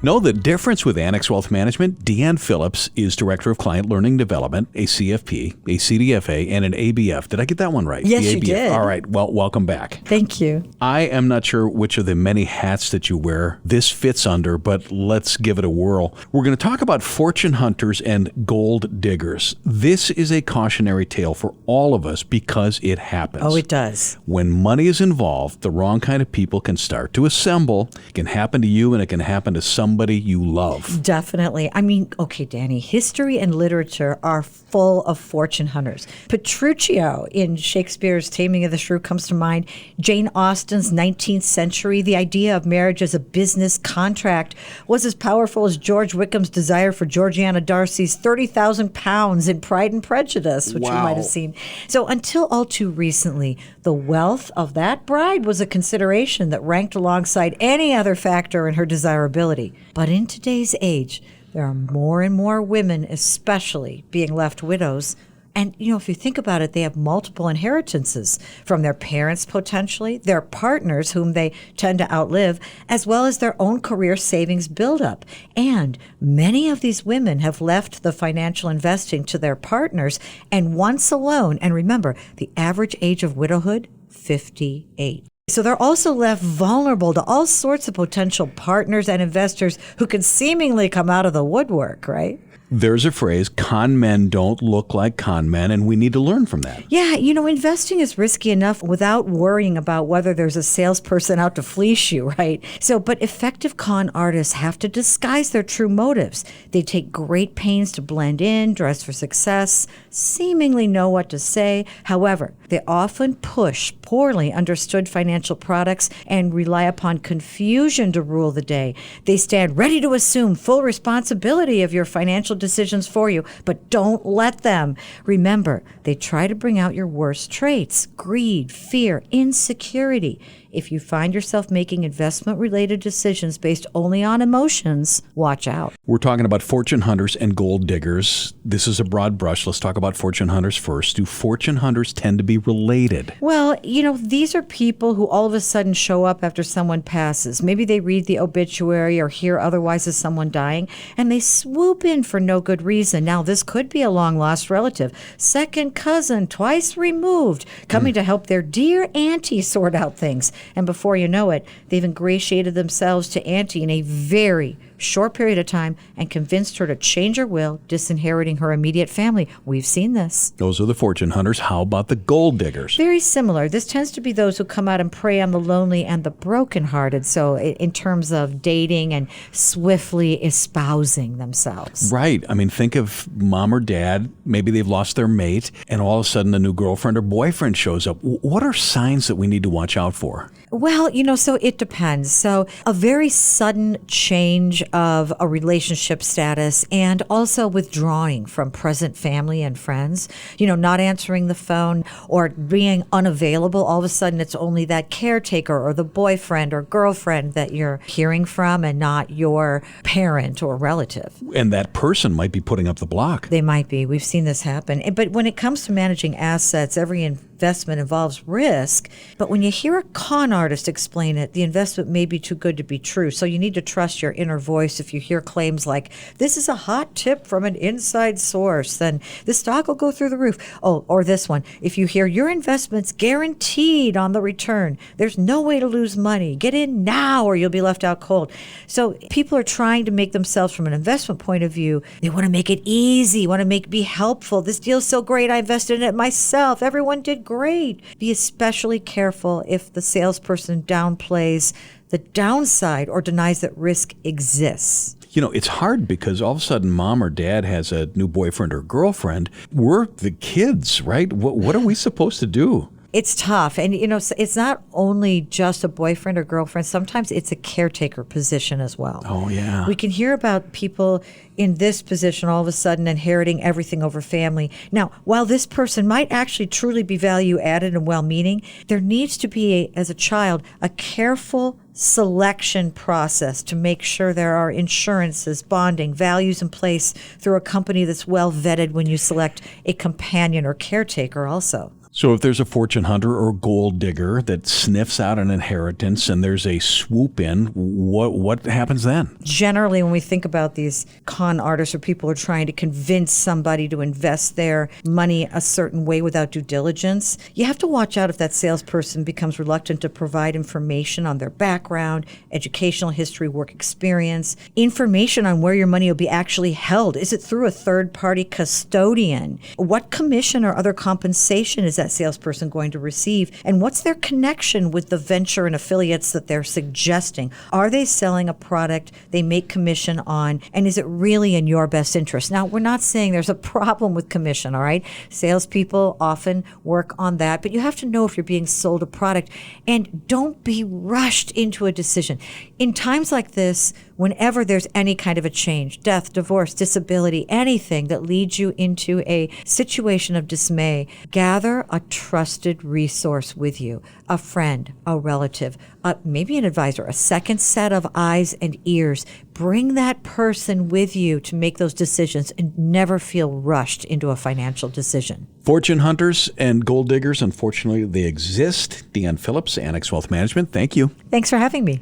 Know the difference with Annex Wealth Management? Deanne Phillips is Director of Client Learning Development, a CFP, a CDFA, and an ABF. Did I get that one right? Yes, the you ABF. did. All right. Well, welcome back. Thank you. I am not sure which of the many hats that you wear this fits under, but let's give it a whirl. We're going to talk about fortune hunters and gold diggers. This is a cautionary tale for all of us because it happens. Oh, it does. When money is involved, the wrong kind of people can start to assemble. It can happen to you, and it can happen to somebody you love. Definitely. I mean, okay, Danny, history and literature are full of fortune hunters. Petruchio in Shakespeare's Taming of the Shrew comes to mind. Jane Austen's 19th century, the idea of marriage as a business contract was as powerful as George Wickham's desire for Georgiana Darcy's 30,000 pounds in Pride and Prejudice, which you might have seen. So until all too recently, the wealth of that bride was a consideration that ranked alongside any other factor in her desirability. But in today's age, there are more and more women, especially, being left widows. And, if you think about it, they have multiple inheritances from their parents, potentially, their partners, whom they tend to outlive, as well as their own career savings buildup. And many of these women have left the financial investing to their partners, and once alone, and remember, the average age of widowhood, 58. So they're also left vulnerable to all sorts of potential partners and investors who can seemingly come out of the woodwork, right? There's a phrase, con men don't look like con men, and we need to learn from that. Yeah, investing is risky enough without worrying about whether there's a salesperson out to fleece you, right? But effective con artists have to disguise their true motives. They take great pains to blend in, dress for success, seemingly know what to say. However, they often push poorly understood financial products and rely upon confusion to rule the day. They stand ready to assume full responsibility of your financial decisions for you, but don't let them. Remember, they try to bring out your worst traits: greed, fear, insecurity. If you find yourself making investment-related decisions based only on emotions, watch out. We're talking about fortune hunters and gold diggers. This is a broad brush. Let's talk about fortune hunters first. Do fortune hunters tend to be related? Well, these are people who all of a sudden show up after someone passes. Maybe they read the obituary or hear otherwise of someone dying, and they swoop in for no good reason. Now, this could be a long-lost relative, second cousin, twice removed, coming to help their dear auntie sort out things. And before you know it, they've ingratiated themselves to Auntie in a very short period of time and convinced her to change her will, disinheriting her immediate family. We've seen this. Those are the fortune hunters. How about the gold diggers? Very similar. This tends to be those who come out and prey on the lonely and the brokenhearted. So in terms of dating and swiftly espousing themselves. Right. I mean, think of mom or dad. Maybe they've lost their mate, and all of a sudden a new girlfriend or boyfriend shows up. What are signs that we need to watch out for? Well, so it depends. So a very sudden change of a relationship status and also withdrawing from present family and friends, not answering the phone or being unavailable. All of a sudden, it's only that caretaker or the boyfriend or girlfriend that you're hearing from and not your parent or relative. And that person might be putting up the block. They might be. We've seen this happen. But when it comes to managing assets, every investment involves risk. But when you hear a con artist explain it, the investment may be too good to be true. So you need to trust your inner voice. If you hear claims like, this is a hot tip from an inside source, then the stock will go through the roof. Oh, or this one. If you hear your investment's guaranteed on the return, there's no way to lose money. Get in now or you'll be left out cold. So people are trying to make themselves, from an investment point of view, they want to make it easy, want to be helpful. This deal's so great, I invested in it myself. Everyone did great. Be especially careful if the salesperson downplays the downside or denies that risk exists. It's hard because all of a sudden mom or dad has a new boyfriend or girlfriend. We're the kids, right? What are we supposed to do? It's tough. And, it's not only just a boyfriend or girlfriend. Sometimes it's a caretaker position as well. Oh, yeah. We can hear about people in this position all of a sudden inheriting everything over family. Now, while this person might actually truly be value added and well-meaning, there needs to be, as a child, a careful selection process to make sure there are insurances, bonding, values in place through a company that's well vetted when you select a companion or caretaker also. So if there's a fortune hunter or gold digger that sniffs out an inheritance and there's a swoop in, what happens then? Generally, when we think about these con artists or people who are trying to convince somebody to invest their money a certain way without due diligence, you have to watch out if that salesperson becomes reluctant to provide information on their background, educational history, work experience, information on where your money will be actually held. Is it through a third-party custodian? What commission or other compensation is that salesperson going to receive? And what's their connection with the venture and affiliates that they're suggesting? Are they selling a product they make commission on? And is it really in your best interest? Now, we're not saying there's a problem with commission, all right? Salespeople often work on that, but you have to know if you're being sold a product, and don't be rushed into a decision. In times like this, whenever there's any kind of a change, death, divorce, disability, anything that leads you into a situation of dismay, gather a trusted resource with you, a friend, a relative, maybe an advisor, a second set of eyes and ears. Bring that person with you to make those decisions and never feel rushed into a financial decision. Fortune hunters and gold diggers, unfortunately, they exist. Deanne Phillips, Annex Wealth Management, thank you. Thanks for having me.